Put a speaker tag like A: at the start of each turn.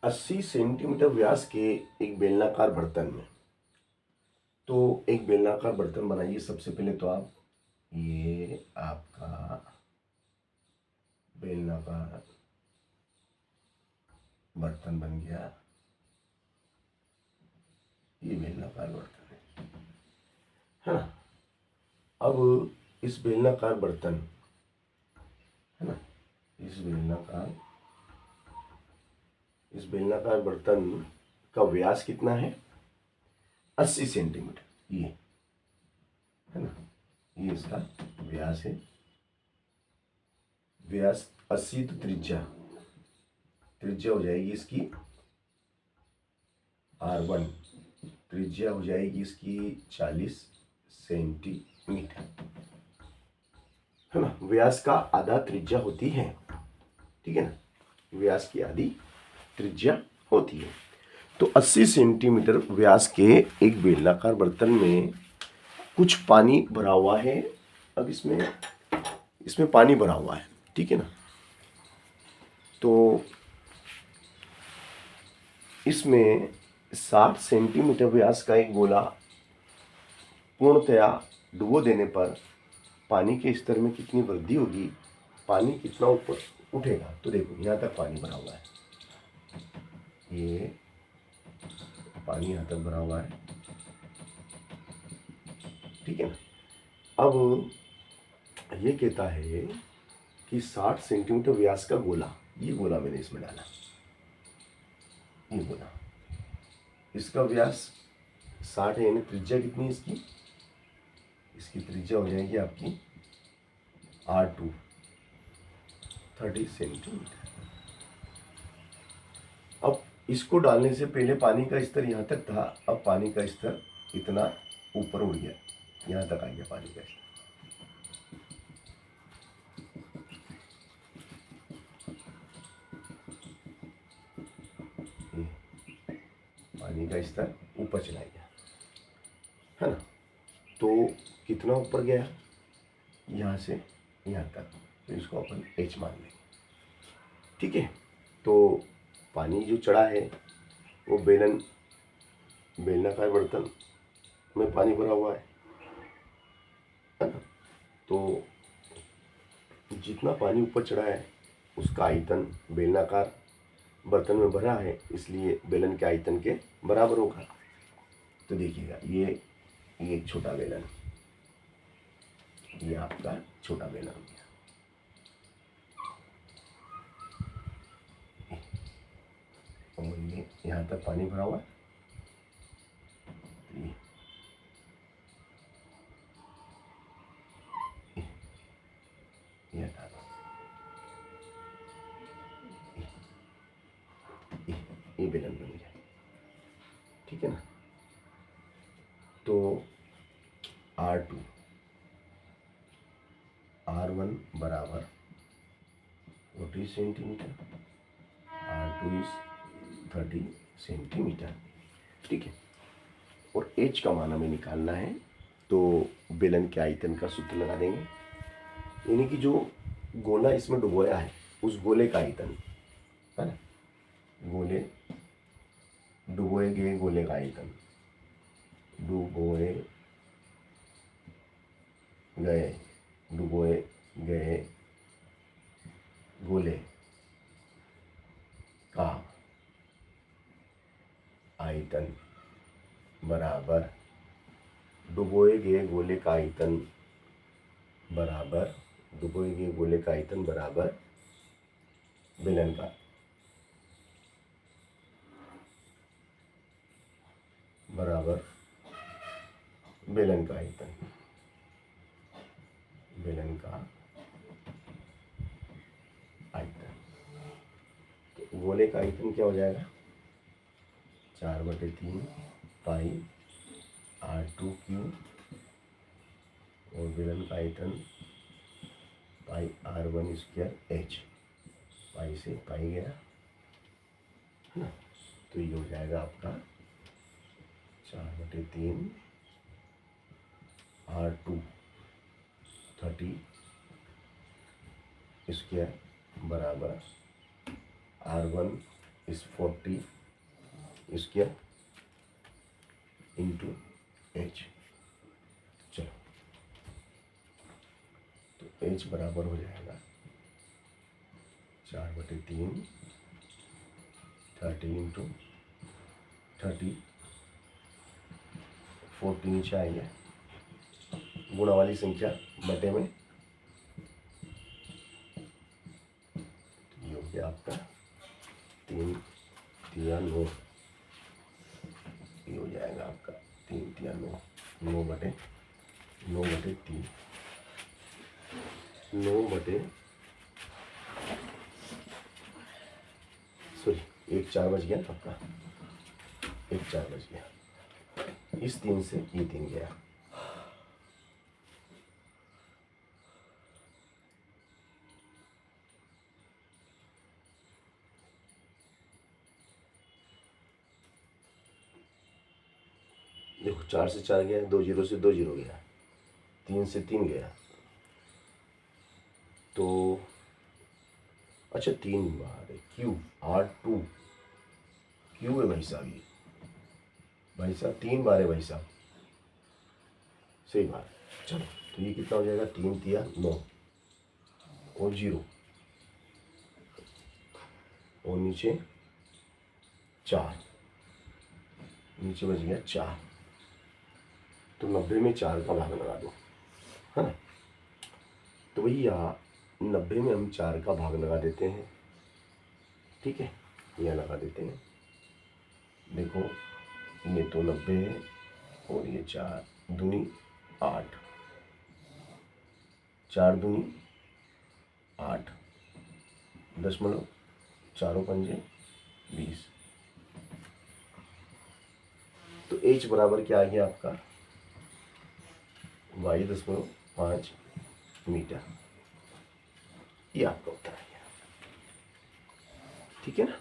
A: 80 centimetre व्यास के एक बेलनाकार बर्तन में, तो एक बेलनाकार बर्तन बनाइए। सबसे पहले तो आप, ये आपका बेलनाकार बर्तन बन गया। ये बेलनाकार बर्तन है ना। अब इस बेलनाकार बर्तन है ना, इस बेलनाकार बर्तन का व्यास कितना है? 80 सेंटीमीटर। ये है ना, ये इसका व्यास है। व्यास 80, तो त्रिज्या हो जाएगी इसकी R1। त्रिज्या हो जाएगी इसकी 40 सेंटीमीटर, है ना। व्यास का आधा त्रिज्या होती है, ठीक है ना। व्यास की आधी त्रिज्या होती है। तो 80 सेंटीमीटर व्यास के एक बेलनाकार बर्तन में कुछ पानी भरा हुआ है। अब इसमें पानी भरा हुआ है, ठीक है ना। तो इसमें 60 सेंटीमीटर व्यास का एक गोला पूर्णतया डुबो देने पर पानी के स्तर में कितनी वृद्धि होगी, पानी कितना ऊपर उठेगा। तो देखो, यहाँ तक पानी भरा हुआ है, ये पानी यहाँ तक भरा हुआ है, ठीक है ना। अब ये कहता है कि 60 सेंटीमीटर व्यास का गोला, ये गोला मैंने इसमें डाला, ये गोला, इसका व्यास 60 है, यानी त्रिज्या कितनी है इसकी त्रिज्या हो जाएगी आपकी R2, 30 सेंटीमीटर। अब इसको डालने से पहले पानी का स्तर यहाँ तक था, अब पानी का स्तर इतना ऊपर उड़ गया, यहाँ तक आ गया पानी का स्तर। पानी का स्तर ऊपर चला गया, है ना। तो कितना ऊपर गया? यहाँ से यहाँ तक, तो इसको अपन H मान लेंगे, ठीक है। तो पानी जो चढ़ा है वो बेलनाकार बर्तन में पानी भरा हुआ है ना। तो जितना पानी ऊपर चढ़ा है उसका आयतन बेलनाकार बर्तन में भरा है, इसलिए बेलन के आयतन के बराबर होगा। तो देखिएगा, ये एक छोटा बेलन, ये आपका छोटा बेलन हो गया। और ये यहाँ तक पानी भरा हुआ है, ये हटा दो, ये बेलन बन गया, ठीक है ना। तो R2 R1 बराबर 40 सेंटीमीटर, R2 इज 30 सेंटीमीटर, ठीक है। और H का मान हमें निकालना है, तो बेलन के आयतन का सूत्र लगा देंगे, यानी कि जो गोला इसमें डुबोया है उस गोले का आयतन, है ना। डुबोए गए गोले का आयतन, डुबोए गए गोले का आयतन बराबर डुबोए गए गोले का आयतन बराबर बेलन का आयतन, बेलन का आयतन। तो गोले का आयतन क्या हो जाएगा? 4/3 पाई R2 क्यूब, और बेलन का आयतन पाई R1 स्क्वायर H, पाई से पाई गया, है ना। तो ये हो जाएगा आपका 4/3 R2 30 स्क्वायर बराबर R1 इस 40 स्क्वायर इंटू एच। चलो, तो एच बराबर हो जाएगा 4/3 30 इंटू 30, 40 नीचे आएंगे, गुणा वाली संख्या बटे में, ये हो गया आपका 3 तिया 9, ये हो जाएगा आपका 3 तिया 9, 9/3, 9/, सॉरी 1 4 बच गया आपका, 1 4 बच गया, इस 3 से ये 3 गया। देखो 4 से 4 गया, 2 0 से 2 0 गया, 3 से 3 गया, तो अच्छा 3 बार है, क्यू R2 क्यू है भाई साहब, ये भाई साहब 3 बार है भाई साहब, सही बात। चलो, तो ये कितना हो जाएगा, 3 तिया 9 और 0 और नीचे 4, नीचे बच गया 4, तो 90 में 4 का भाग लगा दो, है ना। तो भैया 90 में हम 4 का भाग लगा देते हैं, ठीक है, यह लगा देते हैं। देखो ये तो 90 है और ये 4 दूनी 8, 4 दूनी 8, 0.4 पंजे 20, तो h बराबर क्या आ गया आपका, y.5 मीटर, ये आपका उत्तर आ गया, ठीक है ना।